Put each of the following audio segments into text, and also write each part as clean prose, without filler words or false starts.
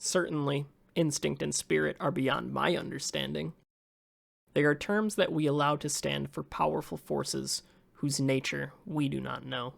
Certainly, instinct and spirit are beyond my understanding. They are terms that we allow to stand for powerful forces whose nature we do not know.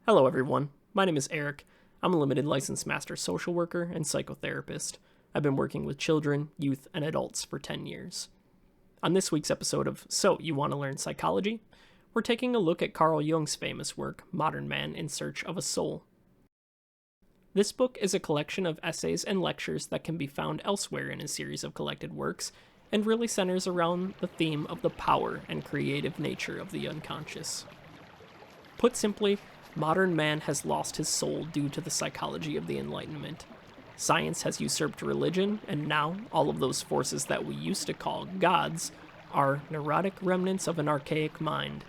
Hello everyone, my name is Eric. I'm a limited licensed master social worker and psychotherapist. I've been working with children, youth, and adults for 10 years. On this week's episode of So You Want to Learn Psychology, we're taking a look at Carl Jung's famous work, Modern Man in Search of a Soul. This book is a collection of essays and lectures that can be found elsewhere in a series of collected works, and really centers around the theme of the power and creative nature of the unconscious. Put simply, modern man has lost his soul due to the psychology of the Enlightenment. Science has usurped religion, and now all of those forces that we used to call gods are neurotic remnants of an archaic mind.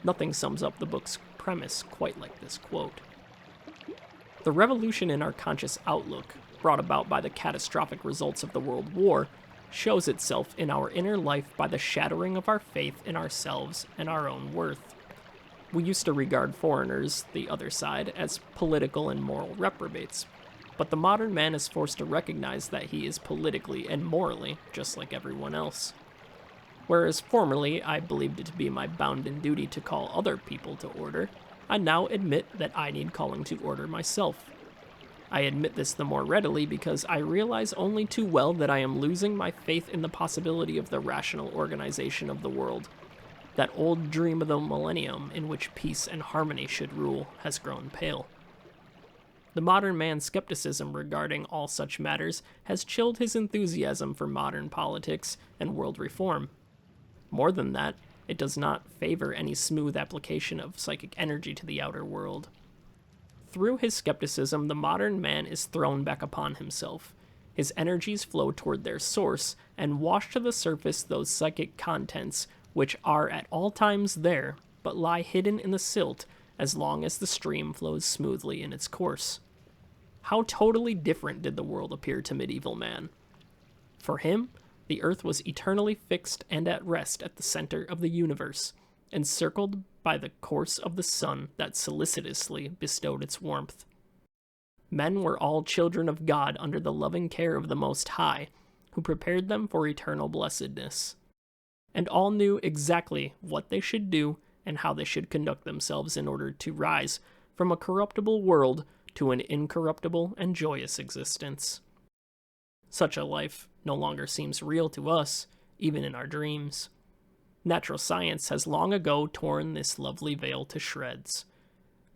Nothing sums up the book's premise quite like this quote. The revolution in our conscious outlook, brought about by the catastrophic results of the World War, shows itself in our inner life by the shattering of our faith in ourselves and our own worth. We used to regard foreigners, the other side, as political and moral reprobates, but the modern man is forced to recognize that he is politically and morally just like everyone else. Whereas formerly I believed it to be my bounden duty to call other people to order, I now admit that I need calling to order myself. I admit this the more readily because I realize only too well that I am losing my faith in the possibility of the rational organization of the world. That old dream of the millennium in which peace and harmony should rule has grown pale. The modern man's skepticism regarding all such matters has chilled his enthusiasm for modern politics and world reform. More than that, it does not favor any smooth application of psychic energy to the outer world. Through his skepticism, the modern man is thrown back upon himself. His energies flow toward their source and wash to the surface those psychic contents which are at all times there, but lie hidden in the silt as long as the stream flows smoothly in its course. How totally different did the world appear to medieval man? For him, the earth was eternally fixed and at rest at the center of the universe, encircled by the course of the sun that solicitously bestowed its warmth. Men were all children of God under the loving care of the Most High, who prepared them for eternal blessedness. And all knew exactly what they should do and how they should conduct themselves in order to rise from a corruptible world to an incorruptible and joyous existence. Such a life no longer seems real to us, even in our dreams. Natural science has long ago torn this lovely veil to shreds.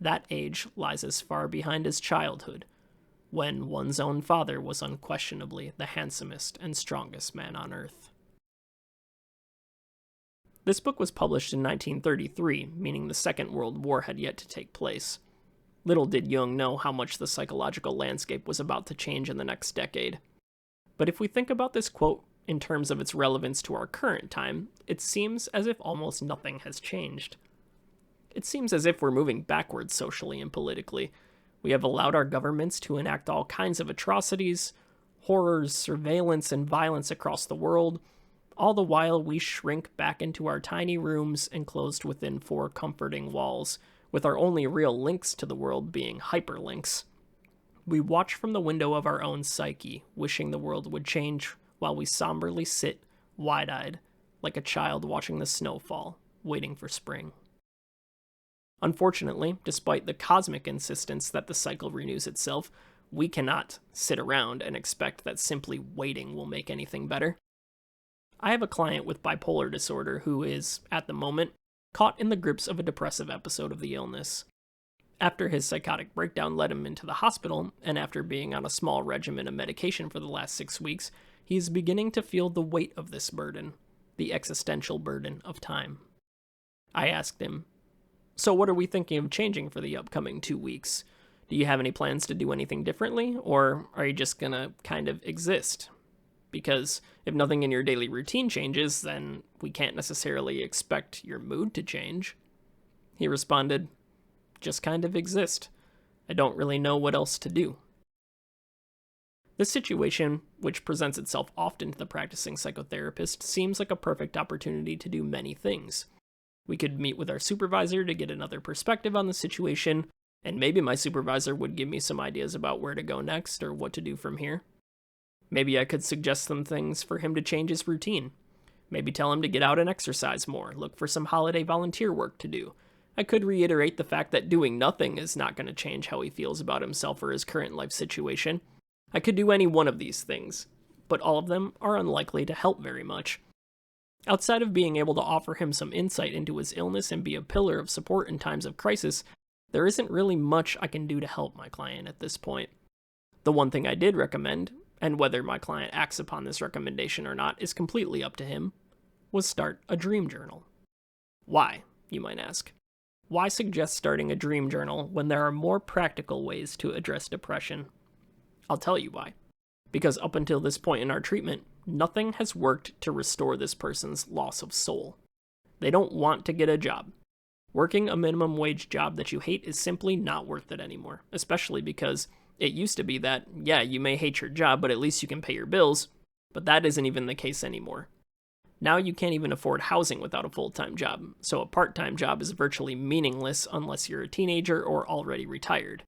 That age lies as far behind as childhood, when one's own father was unquestionably the handsomest and strongest man on earth. This book was published in 1933, meaning the Second World War had yet to take place. Little did Jung know how much the psychological landscape was about to change in the next decade. But if we think about this quote in terms of its relevance to our current time, it seems as if almost nothing has changed. It seems as if we're moving backwards socially and politically. We have allowed our governments to enact all kinds of atrocities, horrors, surveillance, and violence across the world. All the while we shrink back into our tiny rooms enclosed within four comforting walls, with our only real links to the world being hyperlinks. We watch from the window of our own psyche, wishing the world would change, while we somberly sit, wide-eyed, like a child watching the snow fall, waiting for spring. Unfortunately, despite the cosmic insistence that the cycle renews itself, we cannot sit around and expect that simply waiting will make anything better. I have a client with bipolar disorder who is, at the moment, caught in the grips of a depressive episode of the illness. After his psychotic breakdown led him into the hospital, and after being on a small regimen of medication for the last 6 weeks, he is beginning to feel the weight of this burden, the existential burden of time. I asked him, "So what are we thinking of changing for the upcoming 2 weeks? Do you have any plans to do anything differently, or are you just gonna kind of exist? Because if nothing in your daily routine changes, then we can't necessarily expect your mood to change." He responded, "Just kind of exist. I don't really know what else to do." This situation, which presents itself often to the practicing psychotherapist, seems like a perfect opportunity to do many things. We could meet with our supervisor to get another perspective on the situation, And maybe my supervisor would give me some ideas about where to go next or what to do from here. Maybe I could suggest some things for him to change his routine. Maybe tell him to get out and exercise more, look for some holiday volunteer work to do. I could reiterate the fact that doing nothing is not going to change how he feels about himself or his current life situation. I could do any one of these things, but all of them are unlikely to help very much. Outside of being able to offer him some insight into his illness and be a pillar of support in times of crisis, there isn't really much I can do to help my client at this point. The one thing I did recommend, and whether my client acts upon this recommendation or not is completely up to him, was start a dream journal. Why, you might ask? Why suggest starting a dream journal when there are more practical ways to address depression? I'll tell you why. Because up until this point in our treatment, nothing has worked to restore this person's loss of soul. They don't want to get a job. Working a minimum wage job that you hate is simply not worth it anymore, especially because it used to be that, yeah, you may hate your job, but at least you can pay your bills, but that isn't even the case anymore. Now you can't even afford housing without a full-time job, so a part-time job is virtually meaningless unless you're a teenager or already retired.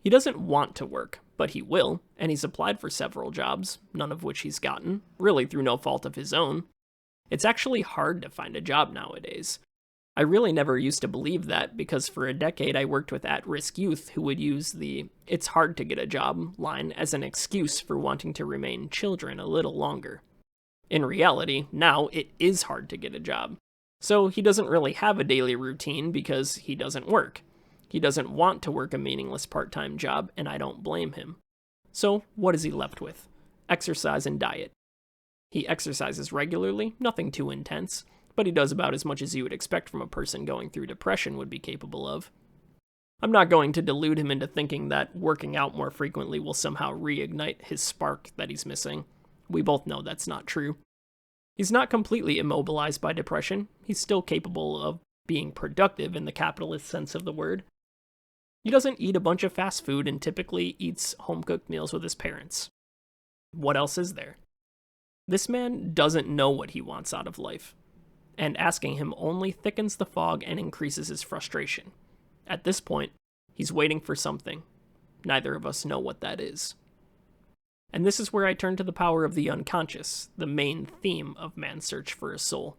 He doesn't want to work, but he will, and he's applied for several jobs, none of which he's gotten, really through no fault of his own. It's actually hard to find a job nowadays. I really never used to believe that because for a decade I worked with at-risk youth who would use the "it's hard to get a job" line as an excuse for wanting to remain children a little longer. In reality, now it is hard to get a job. So he doesn't really have a daily routine because he doesn't work. He doesn't want to work a meaningless part-time job, and I don't blame him. So what is he left with? Exercise and diet. He exercises regularly, nothing too intense, but he does about as much as you would expect from a person going through depression would be capable of. I'm not going to delude him into thinking that working out more frequently will somehow reignite his spark that he's missing. We both know that's not true. He's not completely immobilized by depression. He's still capable of being productive in the capitalist sense of the word. He doesn't eat a bunch of fast food and typically eats home-cooked meals with his parents. What else is there? This man doesn't know what he wants out of life, and asking him only thickens the fog and increases his frustration. At this point, he's waiting for something. Neither of us know what that is. And this is where I turn to the power of the unconscious, the main theme of man's search for a soul.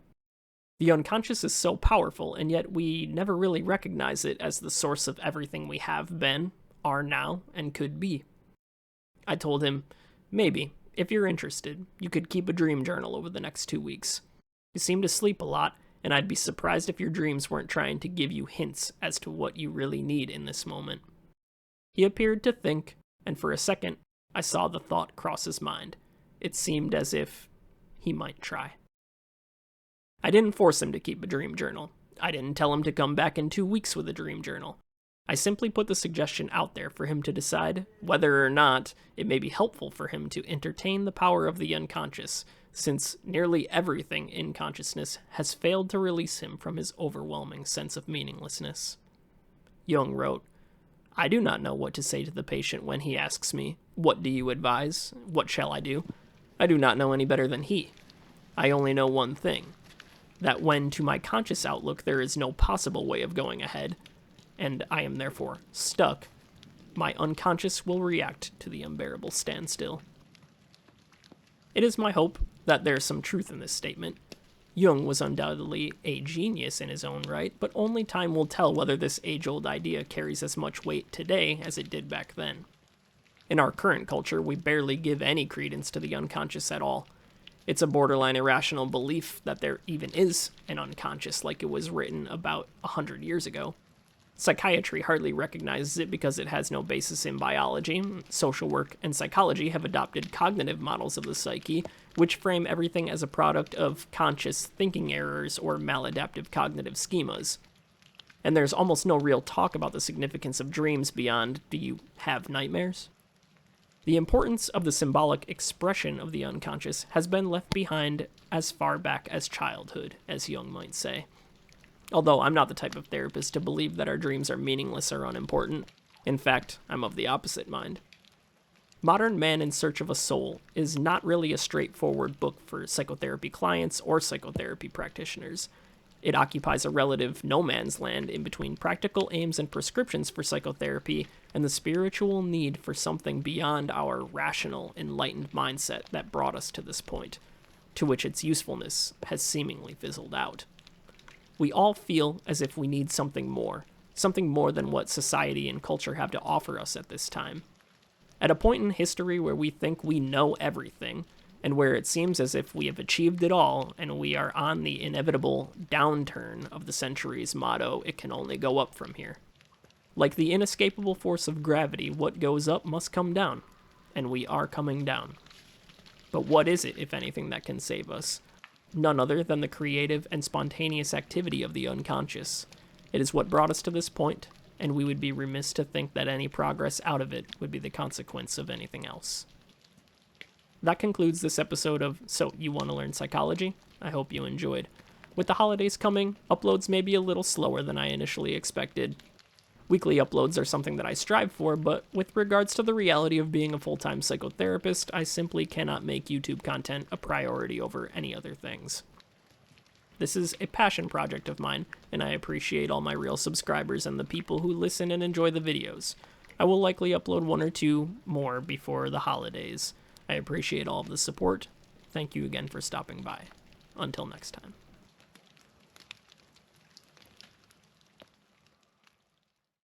The unconscious is so powerful, and yet we never really recognize it as the source of everything we have been, are now, and could be. I told him, maybe, if you're interested, you could keep a dream journal over the next 2 weeks. You seem to sleep a lot, and I'd be surprised if your dreams weren't trying to give you hints as to what you really need in this moment. He appeared to think, and for a second, I saw the thought cross his mind. It seemed as if he might try. I didn't force him to keep a dream journal. I didn't tell him to come back in 2 weeks with a dream journal. I simply put the suggestion out there for him to decide whether or not it may be helpful for him to entertain the power of the unconscious, since nearly everything in consciousness has failed to release him from his overwhelming sense of meaninglessness. Jung wrote, "I do not know what to say to the patient when he asks me, 'What do you advise? What shall I do?' I do not know any better than he. I only know one thing, that when to my conscious outlook there is no possible way of going ahead, and I am therefore stuck, my unconscious will react to the unbearable standstill." It is my hope that there's some truth in this statement. Jung was undoubtedly a genius in his own right, but only time will tell whether this age-old idea carries as much weight today as it did back then. In our current culture, we barely give any credence to the unconscious at all. It's a borderline irrational belief that there even is an unconscious like it was written about 100 years ago. Psychiatry hardly recognizes it because it has no basis in biology. Social work and psychology have adopted cognitive models of the psyche, which frame everything as a product of conscious thinking errors or maladaptive cognitive schemas. And there's almost no real talk about the significance of dreams beyond, do you have nightmares? The importance of the symbolic expression of the unconscious has been left behind as far back as childhood, as Jung might say. Although I'm not the type of therapist to believe that our dreams are meaningless or unimportant. In fact, I'm of the opposite mind. Modern Man in Search of a Soul is not really a straightforward book for psychotherapy clients or psychotherapy practitioners. It occupies a relative no man's land in between practical aims and prescriptions for psychotherapy and the spiritual need for something beyond our rational, enlightened mindset that brought us to this point, to which its usefulness has seemingly fizzled out. We all feel as if we need something more than what society and culture have to offer us at this time. At a point in history where we think we know everything, and where it seems as if we have achieved it all, and we are on the inevitable downturn of the century's motto, "It can only go up from here." Like the inescapable force of gravity, what goes up must come down, and we are coming down. But what is it, if anything, that can save us? None other than the creative and spontaneous activity of the unconscious. It is what brought us to this point, and we would be remiss to think that any progress out of it would be the consequence of anything else. That concludes this episode of So You Want to Learn Psychology? I hope you enjoyed. With the holidays coming, uploads may be a little slower than I initially expected. Weekly uploads are something that I strive for, but with regards to the reality of being a full-time psychotherapist, I simply cannot make YouTube content a priority over any other things. This is a passion project of mine, and I appreciate all my real subscribers and the people who listen and enjoy the videos. I will likely upload 1 or 2 more before the holidays. I appreciate all of the support. Thank you again for stopping by. Until next time.